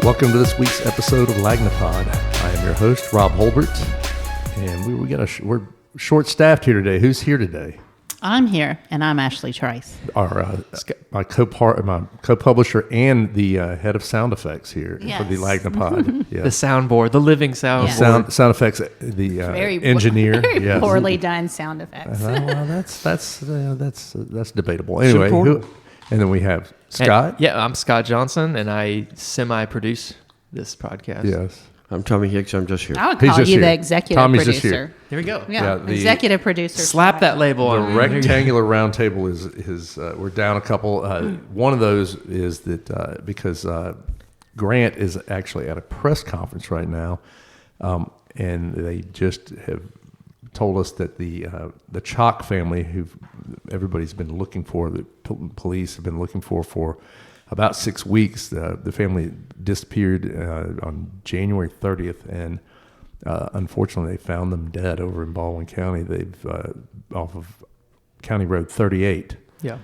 Welcome to this week's episode of Lagnapod. I am your host, Rob Holbert, and we're short-staffed here today. Who's here today? I'm here, and I'm Ashley Trice. My co-publisher and the head of sound effects here for the Lagnapod. Yes. The soundboard, the living soundboard. Yeah. Sound effects, the engineer. Very poorly done sound effects. Well, that's debatable. Anyway, and then we have Scott. I'm Scott Johnson, and I semi-produce this podcast. Yes. I'm Tommy Hicks. I'm just here. I would call you the executive Tommy's producer. Just here. Here we go. Yeah, executive producer. Slap that label on. The rectangular round table is we're down a couple. One of those is that because Grant is actually at a press conference right now, and they just have told us that the Chalk family, who everybody's been looking for, the police have been looking for about 6 weeks. The family disappeared on January 30th, and unfortunately, they found them dead over in Baldwin County. They've off of County Road 38. Yeah.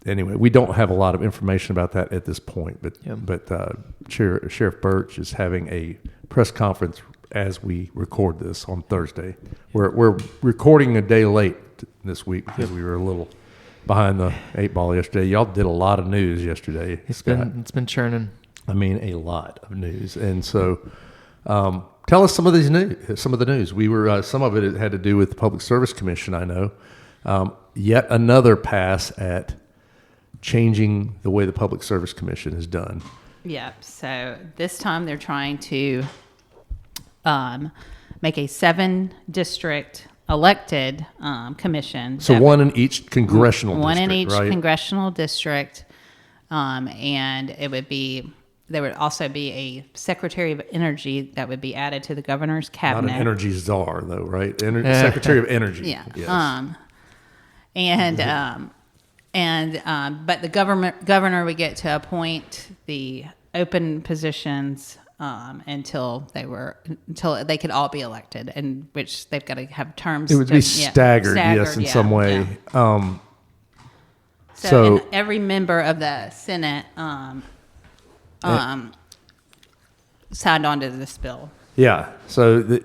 Anyway, we don't have a lot of information about that at this point, but Sheriff Birch is having a press conference as we record this on Thursday. We're recording a day late this week because we were a little behind the eight ball yesterday. Y'all did a lot of news yesterday. It's been churning. I mean, a lot of news, and so tell us some of the news. We were some of it had to do with the Public Service Commission. I know yet another pass at changing the way the Public Service Commission is done. Yep. So this time they're trying to make a 7-district elected commission. So one in each congressional district, one in each right? congressional district, and there would also be a Secretary of Energy that would be added to the governor's cabinet. Not an energy czar, though, right? Secretary of Energy. Yeah. Yes. But the governor would get to appoint the open positions until they could all be elected, and which they've got to have terms. It would be staggered, yes, in some way. Yeah. So and every member of the Senate signed on to this bill. Yeah. So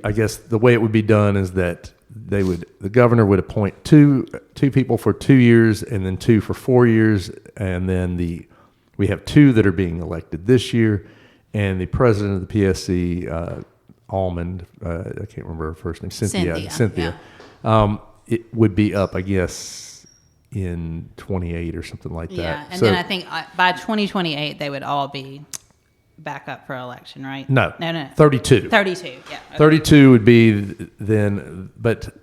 I guess the way it would be done is that the governor would appoint two people for 2 years, and then 2 for 4 years, and then we have 2 that are being elected this year. And the president of the PSC, Almond, I can't remember her first name, Cynthia. Yeah. It would be up, I guess, in 28 or something like that. Yeah, and then I think by 2028 they would all be back up for election, right? No. 32, yeah. Okay. 32 would be then, but,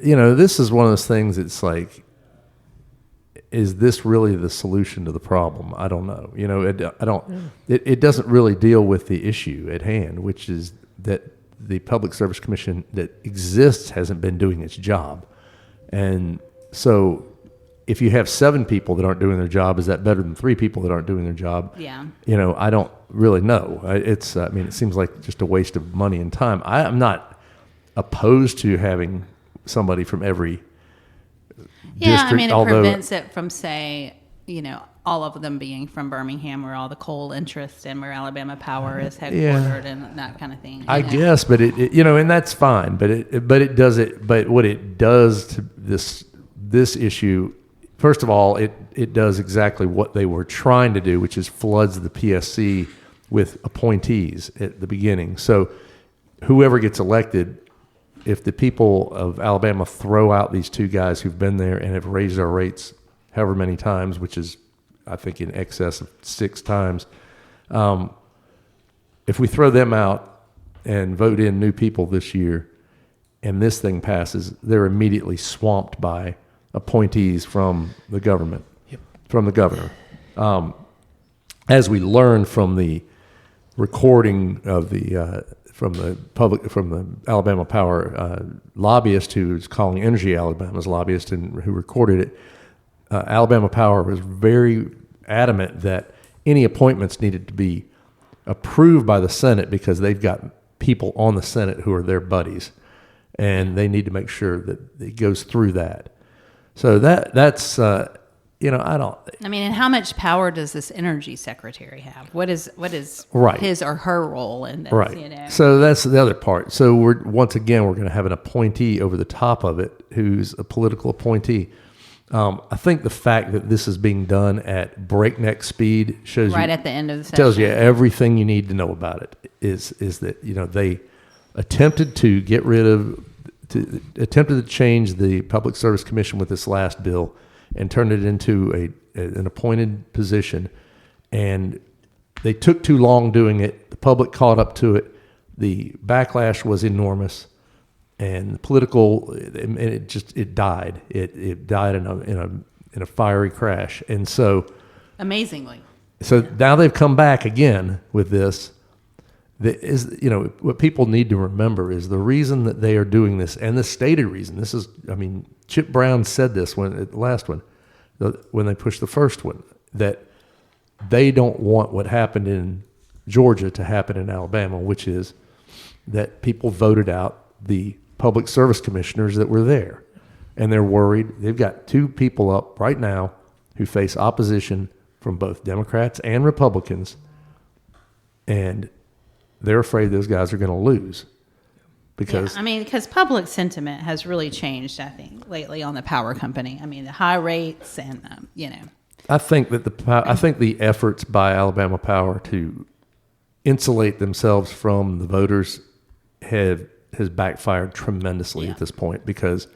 this is one of those things, it's like, is this really the solution to the problem? I don't know. It doesn't really deal with the issue at hand, which is that the Public Service Commission that exists hasn't been doing its job. And so if you have 7 people that aren't doing their job, is that better than 3 people that aren't doing their job? Yeah. I don't really know. It seems like just a waste of money and time. I'm not opposed to having somebody from every district, it prevents it from, say, all of them being from Birmingham, where all the coal interest and where Alabama Power is headquartered and that kind of thing. I guess, but it and that's fine. But what it does to this issue, first of all, it does exactly what they were trying to do, which is floods the PSC with appointees at the beginning. So whoever gets elected, if the people of Alabama throw out these 2 guys who've been there and have raised our rates however many times, which is, I think, in excess of 6 times, if we throw them out and vote in new people this year and this thing passes, they're immediately swamped by appointees from the government, from the governor. As we learned from the recording of from the Alabama Power lobbyist who's calling Energy Alabama's lobbyist and who recorded it, Alabama Power was very adamant that any appointments needed to be approved by the Senate because they've got people on the Senate who are their buddies, and they need to make sure that it goes through that. So that's I don't. I mean, and how much power does this energy secretary have? What is Right. his or her role in this? Right. So that's the other part. So we're going to have an appointee over the top of it who's a political appointee. I think the fact that this is being done at breakneck speed shows right you, at the end of the session. tells you everything you need to know about it. Is that they attempted to change the Public Service Commission with this last bill and turned it into an appointed position, and they took too long doing it. The public caught up to it. The backlash was enormous, and the political, and it died. It died in a fiery crash, and so amazingly. So now they've come back again with this. What people need to remember is the reason that they are doing this, and the stated reason. This is, Chip Brown said this the last one, when they pushed the first one, that they don't want what happened in Georgia to happen in Alabama, which is that people voted out the public service commissioners that were there. And they're worried. They've got 2 people up right now who face opposition from both Democrats and Republicans, and they're afraid those guys are going to lose. Because because public sentiment has really changed, I think, lately on the power company. The high rates and, I think that the efforts by Alabama Power to insulate themselves from the voters has backfired tremendously at this point, because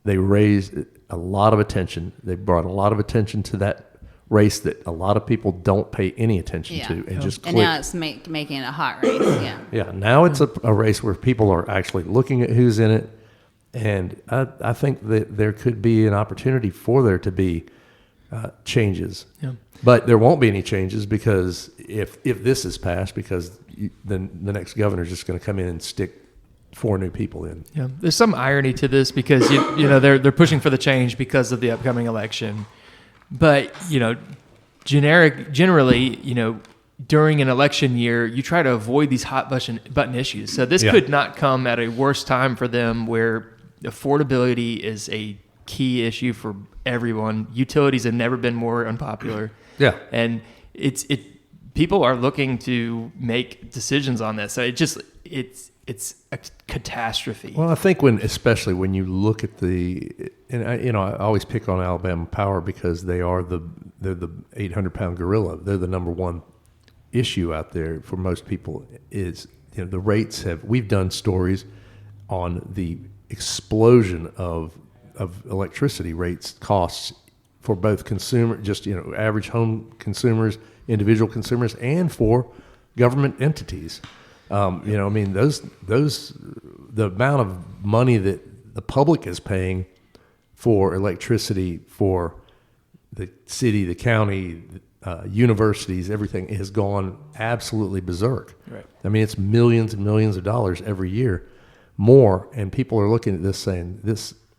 they raised a lot of attention. They brought a lot of attention to that race that a lot of people don't pay any attention to, and just click. And now it's making it a hot race. Yeah, now it's a race where people are actually looking at who's in it, and I think that there could be an opportunity for there to be changes. Yeah. But there won't be any changes, because if this is passed, because then the next governor is just going to come in and stick 4 new people in. Yeah, there's some irony to this, because they're pushing for the change because of the upcoming election. But, generally, during an election year, you try to avoid these hot button issues. So this could not come at a worse time for them, where affordability is a key issue for everyone. Utilities have never been more unpopular. Yeah. And people are looking to make decisions on this. So it's a catastrophe. Well, I think especially when you look at I always pick on Alabama Power, because they're the 800-pound gorilla. They're the number one issue out there for most people. Is the rates we've done stories on the explosion of electricity rates, costs for both average home consumers, individual consumers, and for government entities. The amount of money that the public is paying for electricity for the city, the county, universities, everything has gone absolutely berserk. Right. It's millions and millions of dollars every year more, and people are looking at this saying,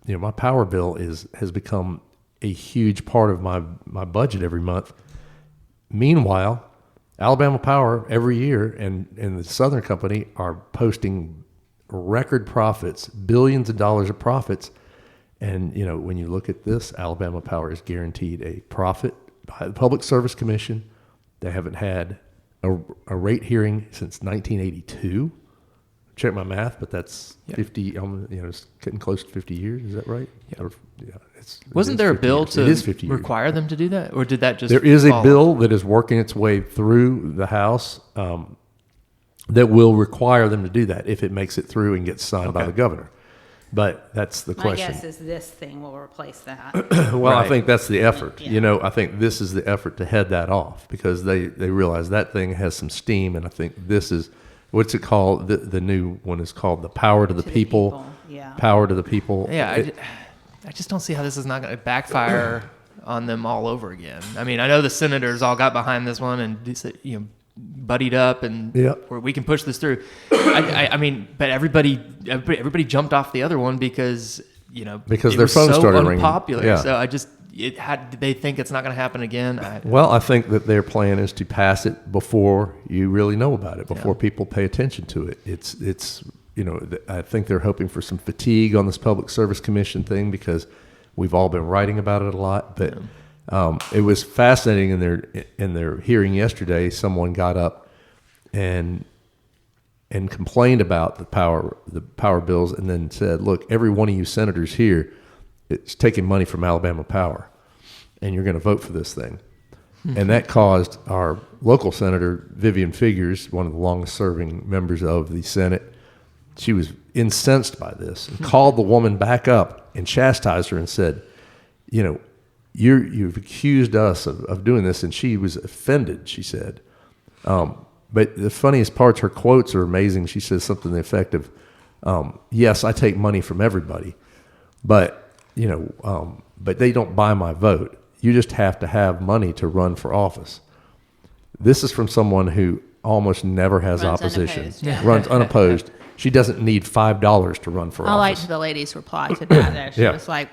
my power bill has become a huge part of my budget every month. Meanwhile, Alabama Power every year and the Southern Company are posting record profits, billions of dollars of profits. And, when you look at this, Alabama Power is guaranteed a profit by the Public Service Commission. They haven't had a rate hearing since 1982. Check my math, but that's 50, it's getting close to 50 years. Is that right? Yeah. Wasn't there a bill years. to require them to do that? Or did that just There is a bill that is working its way through the House that will require them to do that if it makes it through and gets signed by the governor. But that's the question. My guess is this thing will replace that. Well, right. I think that's the effort. Yeah. I think this is the effort to head that off, because they realize that thing has some steam, and I think this is, what's it called? The new one is called the Power to the People. Yeah. Power to the People. Yeah, I just don't see how this is not going to backfire on them all over again. I know the senators all got behind this one and buddied up, and we can push this through. But everybody jumped off the other one because their phone started ringing. Unpopular. Yeah. So they think it's not going to happen again. I think that their plan is to pass it before you really know about it, before people pay attention to it. It's I think they're hoping for some fatigue on this Public Service Commission thing, because we've all been writing about it a lot, but It was fascinating in their hearing yesterday. Someone got up and complained about the power bills, and then said, "Look, every one of you senators here, it's taking money from Alabama Power, and you're going to vote for this thing." And that caused our local senator, Vivian Figures, one of the longest-serving members of the Senate, she was incensed by this and called the woman back up and chastised her and said, "You know, you've accused us of doing this," and she was offended, she said. But the funniest parts, her quotes are amazing. She says something to the effect of, "Yes, I take money from everybody, but but they don't buy my vote. You just have to have money to run for office." This is from someone who almost never has Runs opposition, unopposed, yeah. runs unopposed. She doesn't need $5 to run for I office. liked the lady's reply to that. Though. She Yeah. was like,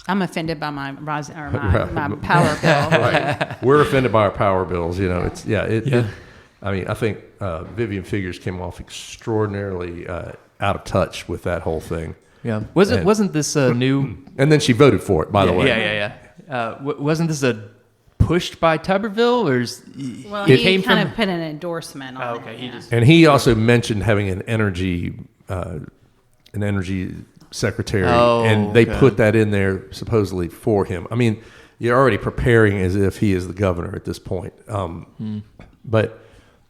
"I'm offended by my power bill." Right. We're offended by our power bills. I think Vivian Figures came off extraordinarily out of touch with that whole thing. Yeah. Wasn't this a new? And then she voted for it, by the way. Yeah. Wasn't this a pushed by Tuberville, or Well, it he came kind from? of put an endorsement on Okay, it. he yeah. just. And he also mentioned having an energy secretary, and they okay. put that in there supposedly for him. I mean, you're already preparing as if he is the governor at this point. But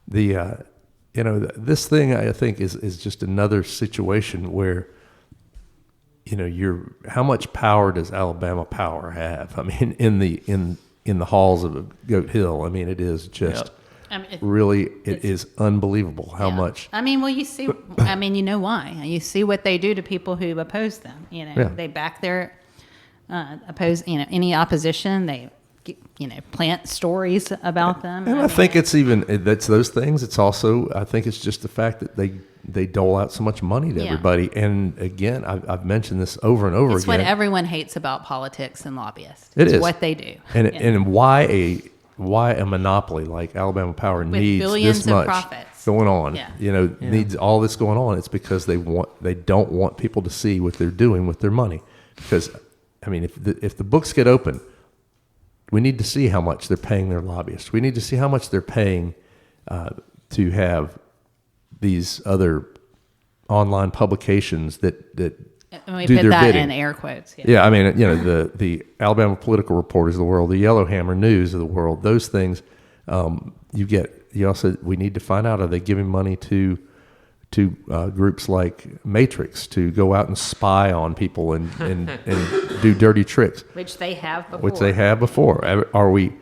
this thing, I think, is just another situation where, how much power does Alabama Power have? I mean, in the halls of Goat Hill, I mean, it is just it is unbelievable how much. I mean, well, you see, you know why? You see what they do to people who oppose them. They back their any opposition. They plant stories about them. And I think that's those things. It's also, I think it's just the fact that they dole out so much money to everybody. And again, I've mentioned this over and over it's again. what everyone hates about politics and lobbyists. It's what they do. And why a monopoly like Alabama Power needs billions this of much profits. going on, Yeah. needs all this going on. It's because they don't want people to see what they're doing with their money. Because, I mean, if the books get open, we need to see how much they're paying their lobbyists. We need to see how much they're paying to have these other online publications that And we do put their that bidding. in air quotes. Yeah, I mean, the Alabama Political Reporters of the world, the Yellowhammer News of the world, those things. We need to find out, are they giving money to groups like Matrix to go out and spy on people and do dirty tricks, Which they have before. Are we,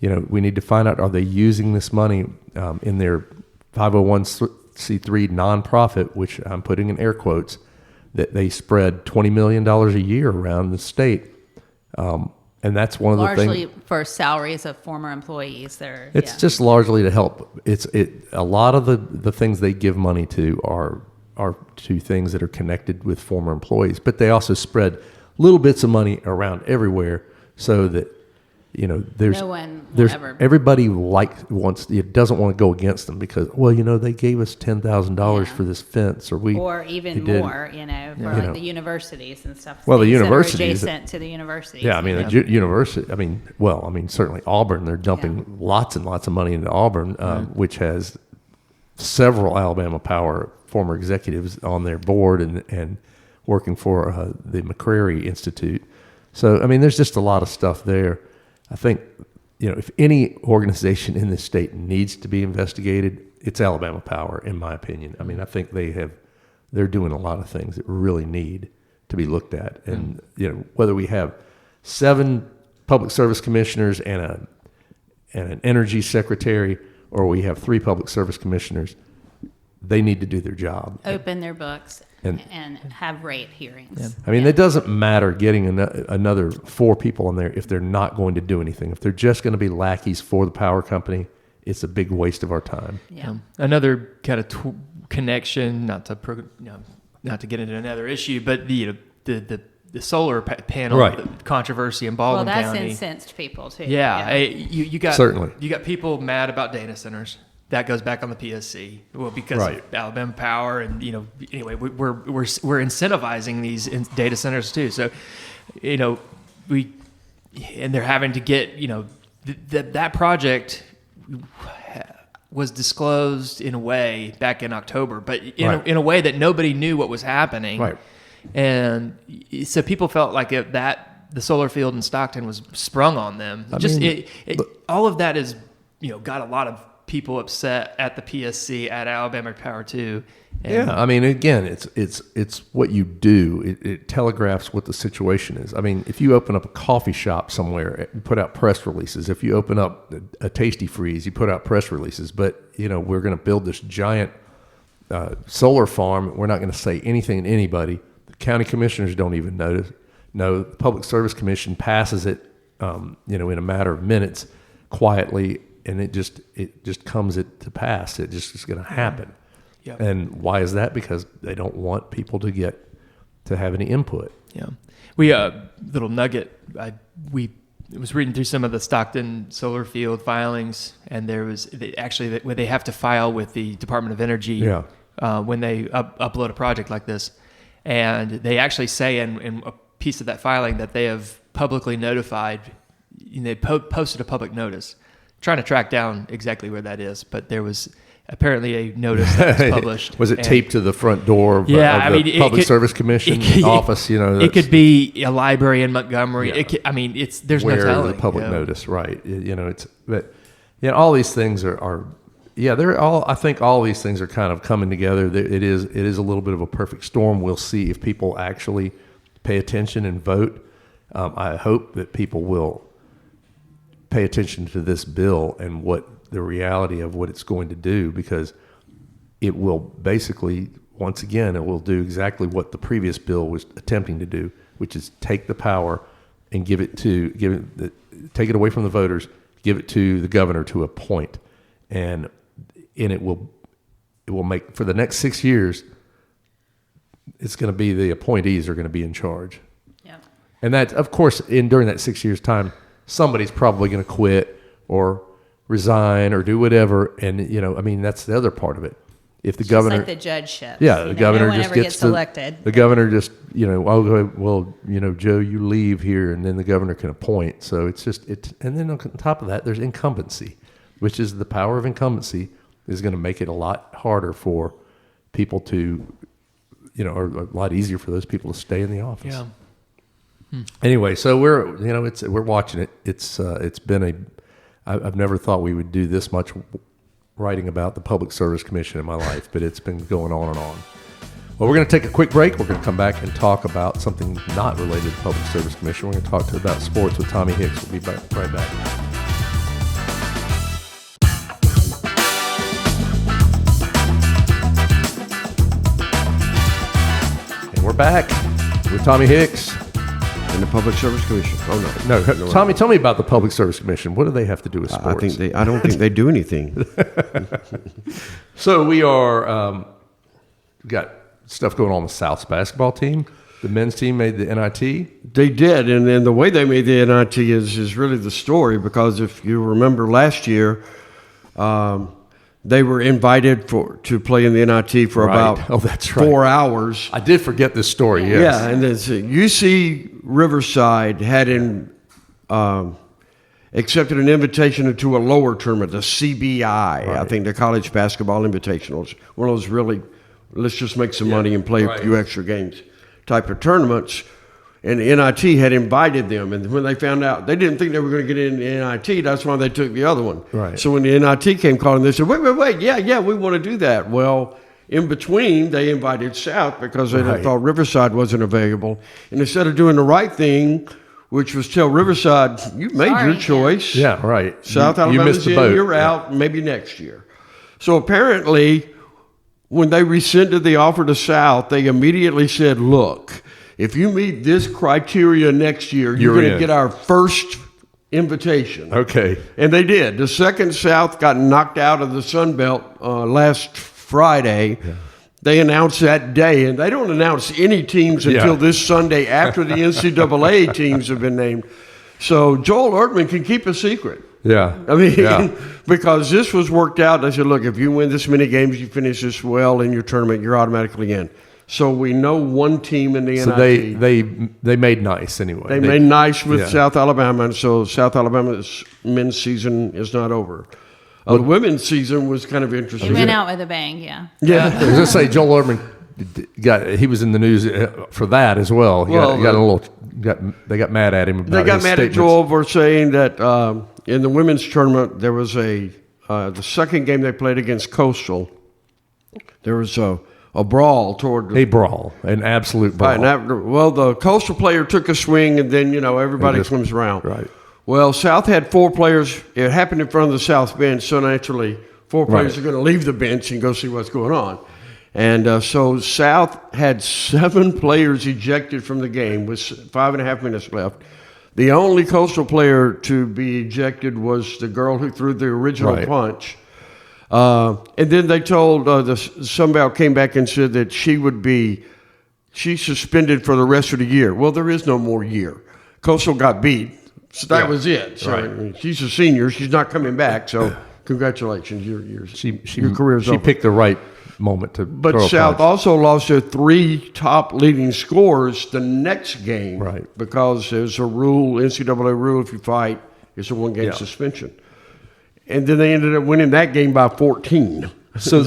we need to find out, are they using this money in their 501c3 nonprofit, which I'm putting in air quotes, that they spread $20 million a year around the state. And that's one of the things. Largely for salaries of former employees. It's just largely to help. A lot of the things they give money to are to things that are connected with former employees, but they also spread little bits of money around everywhere so that there's no one will ever. Everybody doesn't want to go against them because they gave us $10,000 for this fence or even more for the universities and stuff. Well, the things that are universities adjacent to the universities. Yeah, I mean, the university. I mean, certainly Auburn. They're dumping lots and lots of money into Auburn, which has several Alabama Power former executives on their board and working for the McCrary Institute. So, I mean, there's just a lot of stuff there. I think, if any organization in this state needs to be investigated, it's Alabama Power, in my opinion. I mean, I think they're doing a lot of things that really need to be looked at. And, whether we have 7 public service commissioners and an energy secretary, or we have 3 public service commissioners, they need to do their job. Open their books and have rate hearings. Yeah. I mean, it doesn't matter getting another 4 people in there if they're not going to do anything. If they're just going to be lackeys for the power company, it's a big waste of our time. Yeah. Another kind of connection, not to get into another issue, but the solar panel controversy in Baldwin County. Well, that's incensed people too. Yeah. You got Certainly. You got people mad about data centers. That goes back on the PSC. Well, because of Alabama Power, and anyway, we're incentivizing these data centers too. So, and they're having to get, that project was disclosed in a way back in October, but in a way that nobody knew what was happening. Right. And so people felt like the solar field in Stockton was sprung on them. All of that is, got a lot of people upset at the PSC, at Alabama Power 2. And I mean, again, it's what you do. It telegraphs what the situation is. I mean, if you open up a coffee shop somewhere, you put out press releases. If you open up a Tasty Freeze, you put out press releases. But, we're going to build this giant solar farm. We're not going to say anything to anybody. The county commissioners don't even know. The Public Service Commission passes it, in a matter of minutes, quietly, and it just comes to pass. It just is going to happen. Yep. And why is that? Because they don't want people to have any input. Yeah. We little nugget. I was reading through some of the Stockton solar field filings, and there was where they have to file with the Department of Energy. Yeah. When they upload a project like this, and they actually say in a piece of that filing that they have publicly notified. They posted a public notice, trying to track down exactly where that is, but there was apparently a notice that was published. Was it taped to the front door of the Public Service Commission office? It could be a library in Montgomery. Yeah. There's no telling. The public notice, right? All these things they're all. I think all these things are kind of coming together. It is a little bit of a perfect storm. We'll see if people actually pay attention and vote. I hope that people will pay attention to this bill and what the reality of what it's going to do, because it will basically, once again, it will do exactly what the previous bill was attempting to do, which is take the power and take it away from the voters, give it to the governor to appoint, and it will make, for the next 6 years, it's going to be the appointees are going to be in charge. Yeah. And that, of course, during that 6 years' time, somebody's probably going to quit or resign or do whatever, and that's the other part of it. If the governor, like the judgeship, the governor no just gets elected. The governor just, Joe, you leave here, and then the governor can appoint. So it's just and then on top of that, there's incumbency, which is the power of incumbency is going to make it a lot harder for people to, or a lot easier for those people to stay in the office. Yeah. Anyway, so we're watching it. It's been I've never thought we would do this much writing about the Public Service Commission in my life, but it's been going on and on. Well, we're going to take a quick break. We're going to come back and talk about something not related to the Public Service Commission. We're going to talk about sports with Tommy Hicks. We'll be right back. And we're back with Tommy Hicks. And the Public Service Commission. Oh no. Tommy, tell me about the Public Service Commission. What do they have to do with sports? I don't think they do anything. So we are got stuff going on with South's basketball team. The men's team made the NIT. They did, and then the way they made the NIT is really the story, because if you remember last year, they were invited to play in the NIT for about 4 hours. I did forget this story, yes. Yeah, and then UC Riverside had accepted an invitation to a lower tournament, the CBI, right. I think the College Basketball Invitational. One of those really, let's just make some money and play a few extra games type of tournaments. And the NIT had invited them, and when they found out, they didn't think they were going to get in the NIT. That's why they took the other one. Right. So when the NIT came calling, they said, wait, yeah, we want to do that. Well, in between, they invited South because they thought Riverside wasn't available. And instead of doing the right thing, which was tell Riverside, you made your choice. Yeah, right. South Alabama's in, you're out, maybe next year. So apparently, when they rescinded the offer to South, they immediately said, look, if you meet this criteria next year, you're going to get our first invitation. Okay. And they did. The second South got knocked out of the Sun Belt last Friday. Yeah. They announced that day, and they don't announce any teams until this Sunday after the NCAA teams have been named. So Joel Erdman can keep a secret. Yeah. I mean, because this was worked out. They said, look, if you win this many games, you finish this well in your tournament, you're automatically in. So we know one team in the NIT. So they made nice anyway. They made nice with South Alabama, and so South Alabama's men's season is not over. The women's season was kind of interesting. He went out with a bang, yeah. Yeah. I was going to say, Joel Urban he was in the news for that as well. They got mad at him about They got his mad statements. at Joel for saying that in the women's tournament, there was the second game they played against Coastal, there was a brawl toward A brawl, an absolute brawl. Well, the Coastal player took a swing, and then, everybody comes around. Right. Well, South had 4 players. It happened in front of the South bench, so naturally 4 players are going to leave the bench and go see what's going on. And so South had 7 players ejected from the game with 5.5 minutes left. The only Coastal player to be ejected was the girl who threw the original punch. And then they told somebody came back and said that she's suspended for the rest of the year. Well, there is no more year. Coastal got beat, so that was it. So I mean, she's a senior; she's not coming back. So congratulations, your career's over. She picked the right moment to. But throw a South punch. also lost their 3 top leading scorers the next game, because there's a rule, NCAA rule, if you fight, it's a 1-game suspension. And then they ended up winning that game by 14. So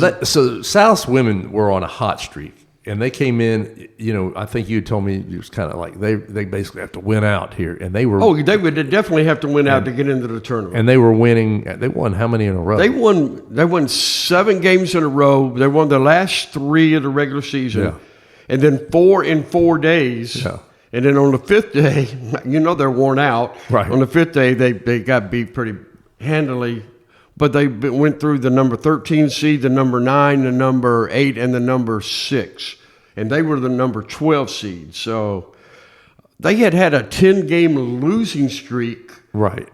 South's women were on a hot streak, and they came in. I think you told me it was kind of like they basically have to win out here, and they were. Oh, they would definitely have to win out to get into the tournament. And they were winning. They won how many in a row? They won 7 games in a row. They won the last 3 of the regular season, and then 4 in 4 days. Yeah. And then on the 5th day, they're worn out. Right. On the 5th day, they got beat pretty handily. But they went through the number 13 seed, the number 9, the number 8, and the number 6. And they were the number 12 seed. So they had a 10-game losing streak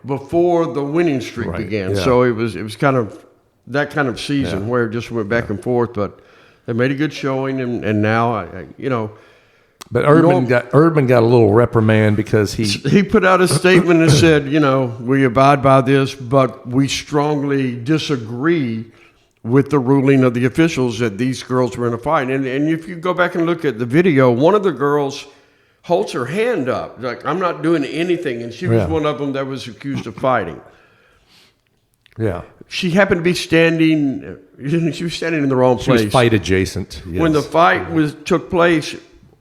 before the winning streak began. Yeah. So it was kind of that kind of season where it just went back and forth. But they made a good showing, and now, But Urban got a little reprimand because he put out a statement and said, we abide by this, but we strongly disagree with the ruling of the officials that these girls were in a fight. And if you go back and look at the video, one of the girls holds her hand up, like, I'm not doing anything. And she was one of them that was accused of fighting. Yeah. She happened to be standing, she was standing in the wrong place. She was fight adjacent. Yes. When the fight took place,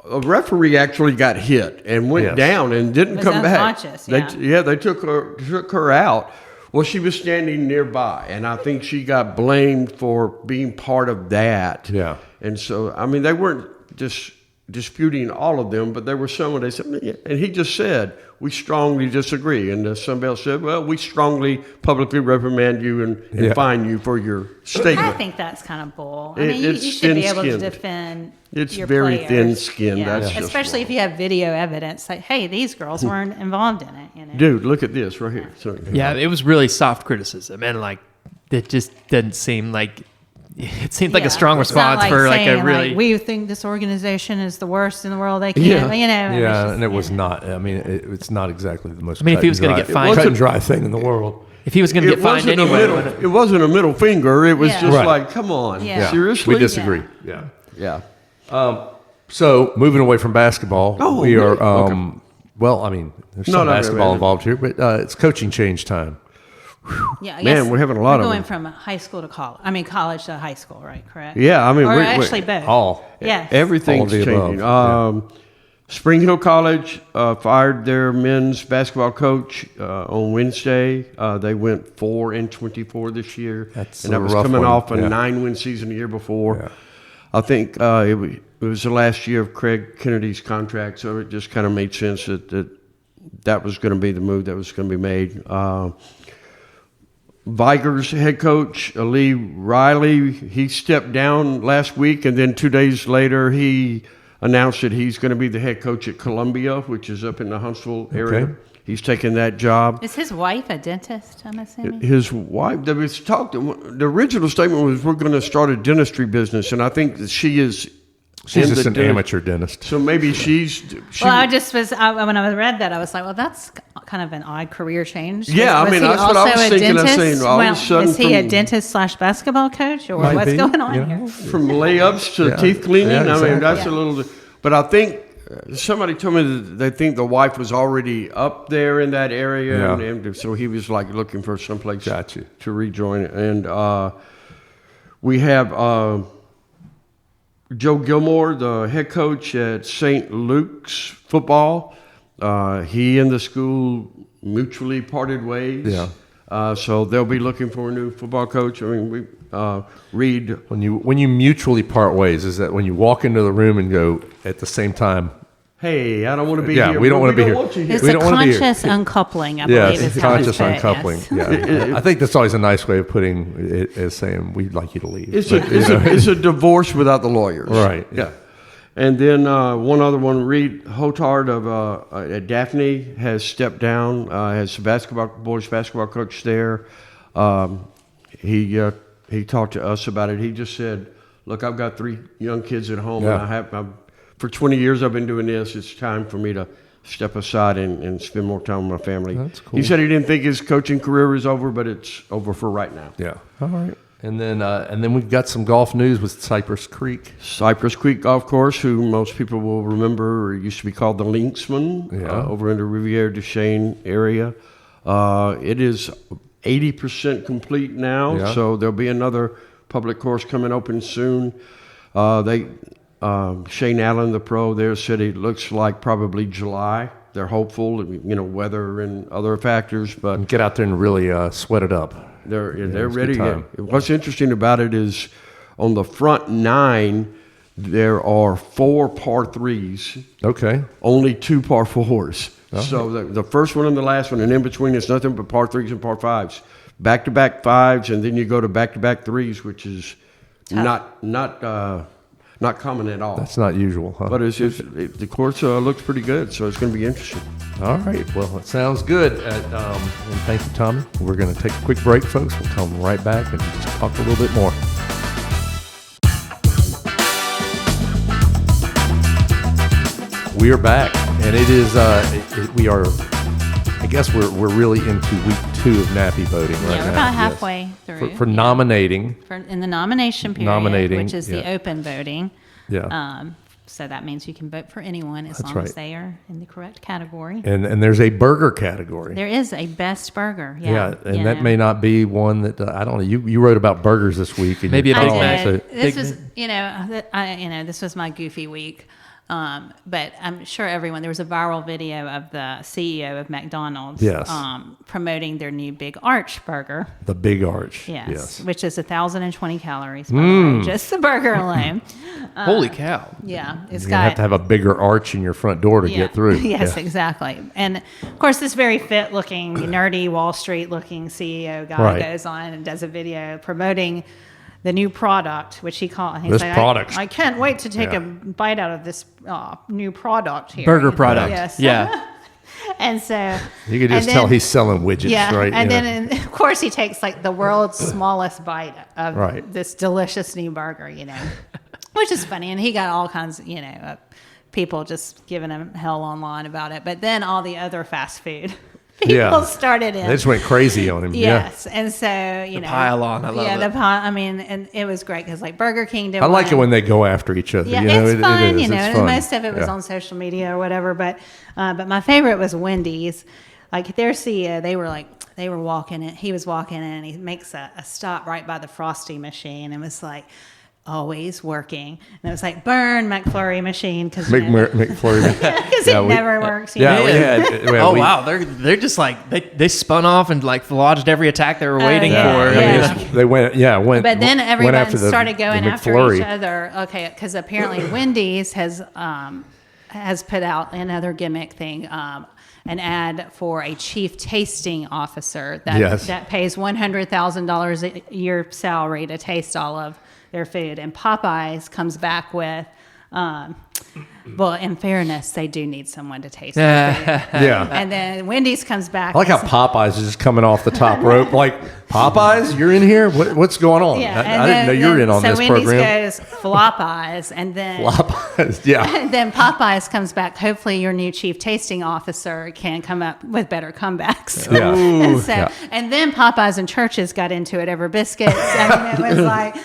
a referee actually got hit and went down and didn't come back. They took her out. Well, she was standing nearby, and I think she got blamed for being part of that. Yeah. And so, I mean, they weren't just disputing all of them, but there were some where they said, and he just said, we strongly disagree. And somebody else said, well, we strongly publicly reprimand you and fine you for your statement. I think that's kind of bull. I mean, you should be able to defend your very players. Thin-skinned. Yeah. That's especially if you have video evidence like, hey, these girls weren't involved in it. Dude, look at this right here. Sorry. Yeah, it was really soft criticism, and like it just doesn't seem like. It seemed like a strong response for like a really. Like, we think this organization is the worst in the world. They can't, and it was not. I mean, it's not exactly the most. I mean, if he was going to get fined, cut and dry thing in the world. If he was going to get fined anyway, it wasn't a middle finger. It was just like, come on, seriously. We disagree. Yeah. So moving away from basketball, we are. Well, I mean, there's some basketball involved here, but it's coaching change time. Yeah, man, we're having a lot of going from high school to college. I mean, college to high school, right? Correct. Yeah, I mean, or actually both. All. Yes. Everything's changing. Spring Hill College fired their men's basketball coach on Wednesday. They went 4-24 this year, and that was coming off a 9-win season the year before. Yeah. I think it was the last year of Craig Kennedy's contract, so it just kind of made sense that was going to be the move that was going to be made. Viger's head coach, Lee Riley, he stepped down last week, and then 2 days later he announced that he's going to be the head coach at Columbia, which is up in the Huntsville area. Okay. He's taking that job. Is his wife a dentist, I'm assuming? His wife, the original statement was, we're going to start a dentistry business, and I think that she's just an amateur dentist. So maybe she well, I just was, when I read that, I was like, well, that's kind of an odd career change? Yeah, was I mean, he that's what I also was a thinking. I was dentist? saying, all of a sudden is he a from- dentist / basketball coach, or Might what's be, going on you know. here? From layups to Yeah. teeth cleaning. Yeah, I mean, exactly. that's Yeah. a little. But I think somebody told me that they think the wife was already up there in that area, Yeah. and so he was like looking for someplace Got you. to rejoin it. And we have Joe Gilmore, the head coach at St. Luke's football. He and the school mutually parted ways. Yeah. So they'll be looking for a new football coach. I mean, we Reed. When you mutually part ways, is that when you walk into the room and go at the same time, Hey, I don't want to be Yeah, here. we don't want to be here. want you It's We a don't wanna be here. conscious uncoupling, I yeah, believe. it's is how conscious it's put, uncoupling. yes. Yeah, I think that's always a nice way of putting it, is saying we'd like you to leave. It's But, it's a divorce without the lawyers. Right, Yeah. And then one other one, Reed Hotard of at Daphne has stepped down as boys basketball coach there. He talked to us about it. He just said, "Look, I've got 3 young kids at home, Yeah. and for 20 years I've been doing this. It's time for me to step aside and spend more time with my family." That's cool. He said he didn't think his coaching career is over, but it's over for right now. yeah. All right. And then we've got some golf news with Cypress Creek. Cypress Creek Golf Course, who most people will remember, used to be called the Lynxman, Yeah. over in the Riviera du Chien area. It is 80% complete now, Yeah. so there'll be another public course coming open soon. Shane Allen, the pro there, said it looks like probably July. They're hopeful, weather and other factors, but Get out there and really sweat it up. they're it's a ready. good time. What's interesting about it is on the front 9, there are 4 par 3s, Okay. only 2 par 4s. So the first one and the last one, and in between, it's nothing but par 3s and par 5s. Back-to-back 5s, and then you go to back-to-back 3s, which is not common at all. That's not usual, huh? But the course looks pretty good, so it's going to be interesting. All right. Well, it sounds good. And thank you, Tommy. We're going to take a quick break, folks. We'll come right back and just talk a little bit more. We are back, and it is. We are. I guess we're really into week 2 of Nappy voting right now. Yeah, we're about Yes. halfway through. For nominating. In the nomination period, Nominating, which is the yeah. open voting. Yeah. So that means you can vote for anyone as That's long as right. they are in the correct category. And there's a burger category. There is a best burger. Yeah. Yeah, and that may not be one that I don't know. You wrote about burgers this week, and Maybe you a Big called Mac. it, so- This was, this was my goofy week. But I'm sure there was a viral video of the CEO of McDonald's Yes. promoting their new Big Arch burger. the Big Arch. Yes. Which is 1,020 calories, by the way, just the burger alone. Holy cow. Yeah. It's You're gonna have got to have a bigger arch in your front door to get through. Yes, Yeah. exactly. And of course, this very fit looking, nerdy Wall Street looking CEO guy Right. goes on and does a video promoting the new product, which he called. He's This like, product. I can't wait to take Yeah. a bite out of this new product here. Burger product. Yes. Yeah. And so You could just and tell then- he's selling widgets, yeah, right? and You know. then of course he takes like the world's smallest bite of Right. this delicious new burger, which is funny. And he got all kinds, people just giving him hell online about it. But then all the other fast food people Yeah. started in. They just went crazy on him. Yes, and so pile on, I love yeah, it. the pile. I mean, and it was great because like Burger King did. Yeah. I like it one. when they go after each other. Yeah, you know, it's fun, it is. you know. It's And fun. most of it was Yeah. on social media or whatever. But my favorite was Wendy's. Like their CEO, they were walking in. He was walking in, and he makes a stop right by the Frosty machine, and was like, always working. And it was like burn McFlurry machine because McFlurry. because Yeah, it we- never works. you Yeah, know? we had. Well, Oh we- wow, they're just like they spun off and like lodged every attack they were waiting yeah, for. yeah. I mean, Yeah. They went. Yeah, went. But then went everyone after the- started going the after McFlurry. each other. Okay, because apparently Wendy's has put out another gimmick thing, an ad for a chief tasting officer that Yes. that pays $100,000 a year salary to taste all of their food. And Popeyes comes back with Well, in fairness, they do need someone to taste it. Yeah. And then Wendy's comes back. I like how Popeyes is just coming off the top rope. Like, Popeyes, you're in here? What's going on? Yeah, I didn't know you were in on this Wendy's program. So Wendy's goes flop eyes, and then Popeyes, yeah. and then Popeyes comes back. Hopefully, your new chief tasting officer can come up with better comebacks. Yeah. and, so, Yeah. and then Popeyes and Churches got into it over biscuits. I mean, it was like.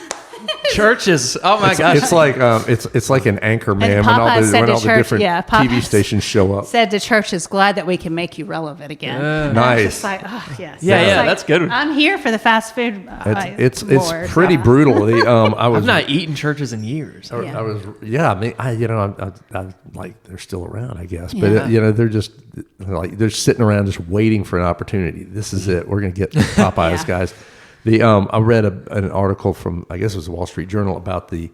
Churches. Oh my gosh. It's like it's like an anchor man And when all Popeyes the said when to all the church- different yeah, TV Popeyes stations show up. Said to Churches, glad that we can make you relevant again. And I was just like, oh yes. Yeah, I was yeah, like, that's good. I'm here for the fast food. It's wars. pretty brutal. I was I've not eaten Churches in years. Yeah. I was I mean I like they're still around, I guess, but they're just like they're sitting around just waiting for an opportunity. This is it. We're gonna get the Popeyes Yeah. guys. I read an article from, I guess it was the Wall Street Journal, about the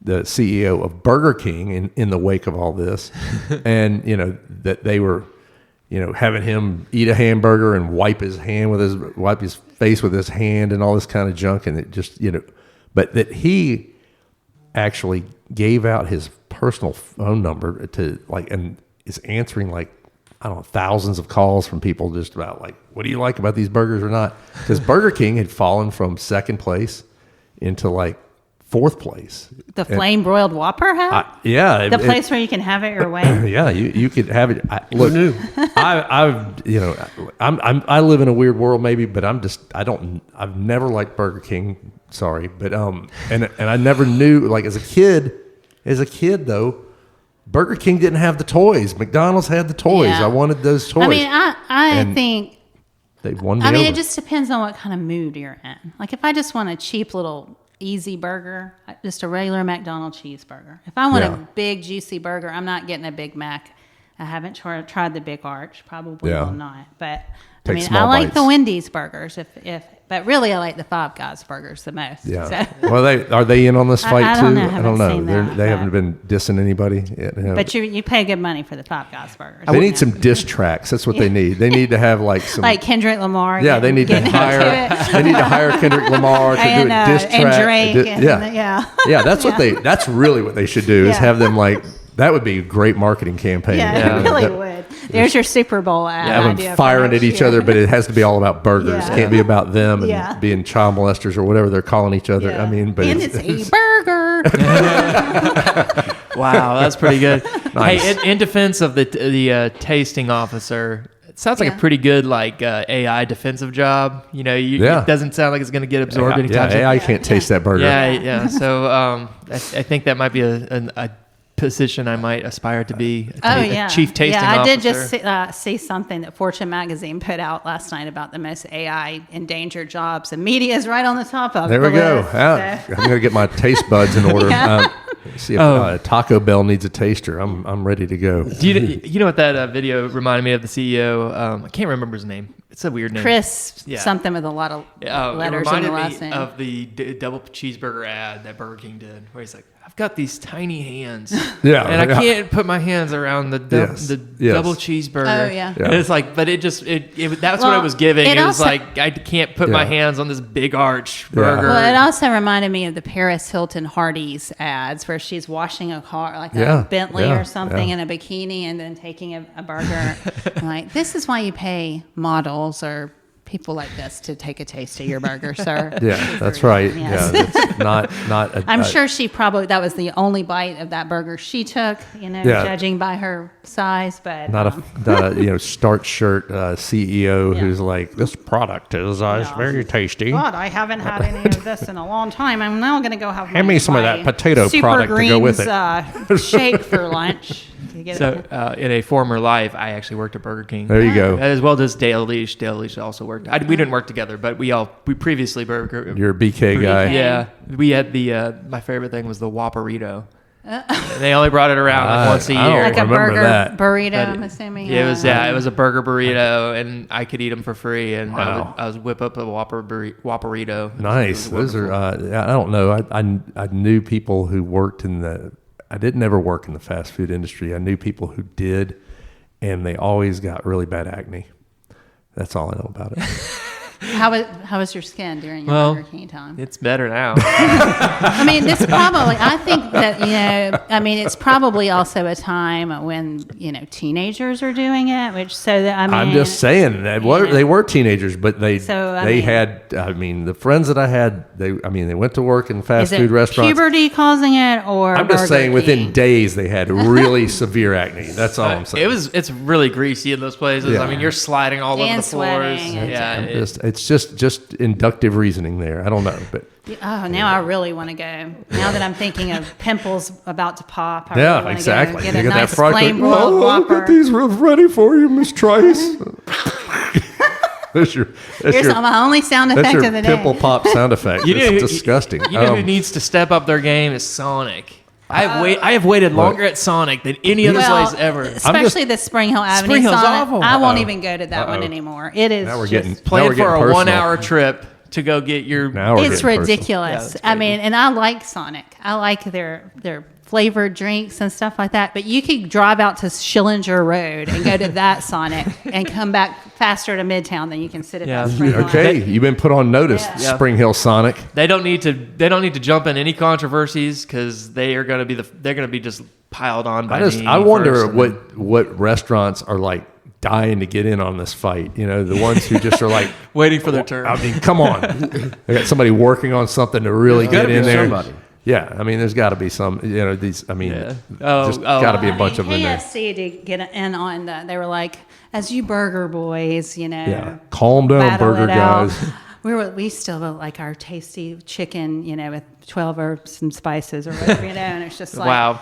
CEO of Burger King in the wake of all this, and that they were having him eat a hamburger and wipe his face with his hand and all this kind of junk, and it just but that he actually gave out his personal phone number to and is answering I don't know, thousands of calls from people just about what do you like about these burgers or not? Because Burger King had fallen from second place into fourth place. The flame broiled Whopper hat? Yeah. The place where you can have it your way? Yeah, you could have it. Look, I live in a weird world maybe, but I've never liked Burger King. Sorry. But, and I never knew, as a kid though, Burger King didn't have the toys. McDonald's had the toys. Yeah. I wanted those toys. I mean, I think. They won me I mean, over. it just depends on what kind of mood you're in. If I just want a cheap little easy burger, just a regular McDonald's cheeseburger. If I want a big juicy burger, I'm not getting a Big Mac. I haven't tried the Big Arch. Probably will not. But Take I small like bites. the Wendy's burgers. But really, I like the Five Guys burgers the most. Yeah. So. Well, are they in on this fight I too? don't know. I don't know. Haven't seen that, They but- haven't been dissing anybody. But you pay good money for the Five Guys burgers. They need some diss tracks. That's what they need. They need to have some. Like Kendrick Lamar. Yeah, they need to getting into hire. it. They need to hire Kendrick Lamar to And, do a diss track. and Drake. Yeah, yeah. That's what Yeah. That's really what they should do. Is Yeah. have them that would be a great marketing campaign. Yeah, it really That- would. There's your Super Bowl ad. Have them idea for firing next at each year. other, but it has to be all about burgers. Yeah. It can't be about them and Yeah. being child molesters or whatever they're calling each other. Yeah. I mean, but and it's a burger. Wow, that's pretty good. Nice. Hey, in defense of the tasting officer, it sounds like a pretty good AI defensive job. It doesn't sound like it's going to get absorbed anytime soon. AI can't taste that burger. Yeah. So I think that might be a position I might aspire to be. A chief tasting officer. I did just see something that Fortune magazine put out last night about the most AI endangered jobs, and media is right on the top of There the we go. list, Yeah. so. I'm going to get my taste buds in order. Yeah. See if Taco Bell needs a taster. I'm ready to go. Do you know what that video reminded me of? The CEO. I can't remember his name. It's a weird name. Chris Yeah. something with a lot of It letters in the reminded last me name. of the double cheeseburger ad that Burger King did, where he's like, "I've got these tiny hands, Yeah, and I yeah. can't put my hands around the Yes, yes. double cheeseburger." Oh, yeah. And it's like, but that's what Well, it was giving. it It was also- like I can't put my Yeah. hands on this big arch Yeah. burger. Well, it also reminded me of the Paris Hilton Hardee's ads where she's washing a car, like Yeah, a Bentley yeah, or something, yeah. in a bikini and then taking a burger. I'm like, this is why you pay models or people like this to take a taste of your burger, sir. Yeah, that's right. Yes. Yeah, that's not. I'm sure that was the only bite of that burger she took, Yeah. judging by her size, but Not a starch shirt CEO Yeah. who's like, this product is very tasty. God, I haven't had any of this in a long time. I'm now going to go have Hand me some of my that potato Super product to go with Greens, shake for lunch. You get So it? in a former life, I actually worked at Burger King. There you go. As well as Dale Leash. Dale Leash also worked. We didn't work together, but we previously Burger. You're a BK guy. Yeah, we had my favorite thing was the Whopperito. And they only brought it around once a I don't year. Like a remember burger that. burrito, I'm assuming. It was a burger burrito, and I could eat them for free, and Wow. I would whip up a Whopperito. Nice. It was Those are. wonderful. I don't know. I knew people who worked in the. I didn't ever work in the fast food industry. I knew people who did, and they always got really bad acne. That's all I know about it. How was your skin during your Burger King time? It's better now. I mean, this probably. I think that it's probably also a time when teenagers are doing it. I'm just saying that they were teenagers, but they had. I mean, the friends that I had, they went to work in fast food restaurants. Puberty causing it, or I'm just saying within days they had really severe acne. That's all I'm saying. It's really greasy in those places. Yeah. I mean, you're sliding all over the floors. Sweating. Yeah, it's just inductive reasoning there. I don't know, but now I really want to go. Now that I'm thinking of pimples about to pop. I yeah, really wanna exactly. Get You a get nice that fried flame chicken. broiled I'll Whopper. get these ready for you, Miss Trice. That's my only sound effect your of the day. pimple pop sound effect. It's disgusting. You know who needs to step up their game is Sonic. I have waited longer at Sonic than any other place ever. Especially the Spring Hill Avenue Spring Hill's Sonic. awful. I won't even go to that one anymore. It is Now we're getting plan for a personal. 1 hour trip to go get your. It's ridiculous. I mean, and I like Sonic. I like their flavored drinks and stuff like that. But you could drive out to Schillinger Road and go to that Sonic and come back faster to Midtown than you can sit at that Spring Hill. Okay, you've been put on notice, Spring Hill Sonic. They don't need to jump in any controversies because they're going to be just piled on by me. I wonder what restaurants are like dying to get in on this fight. The ones who just are like waiting for their turn. I mean, come on. They got somebody working on something to really get in there. Somebody. Yeah, I mean, there's got to be some. These. I mean, just got to be a bunch of them in there. KFC to get in on that. They were like, as you burger boys, calm down, battle burger it out. guys. We still like our tasty chicken, with 12 herbs and spices or whatever, and it's just like, wow.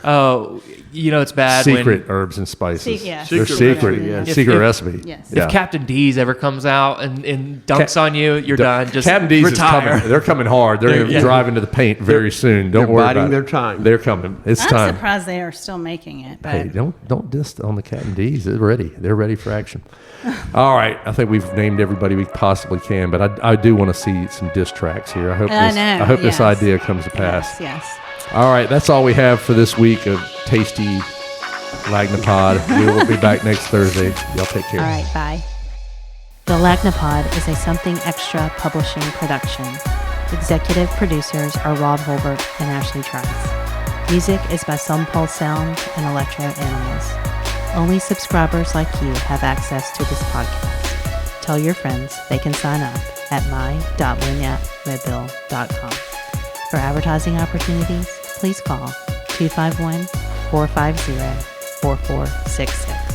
Oh, it's bad. Secret herbs and spices. Yes. They're secret. Secret recipe. Yes. If Captain D's ever comes out and dunks on you, you're done. Just Captain D's retire. is coming. They're coming hard. They're going to drive into the paint very soon. Don't worry biding about their it. time. They're coming. It's I'm time. surprised they are still making it. But Hey, don't diss on the Captain D's. They're ready. They're ready for action. All right. I think we've named everybody we possibly can, but I do want to see some diss tracks here. I hope this idea comes to pass. Yes. All right. That's all we have for this week of Tasty Lagnapod. We will be back next Thursday. Y'all take care. All right. Bye. The Lagnapod is a Something Extra publishing production. Executive producers are Rob Holbert and Ashley Trice. Music is by Some Pulse Sound and Electro Animals. Only subscribers like you have access to this podcast. Tell your friends they can sign up at my.winyapmobile.com. For advertising opportunities, please call 251-450-4466.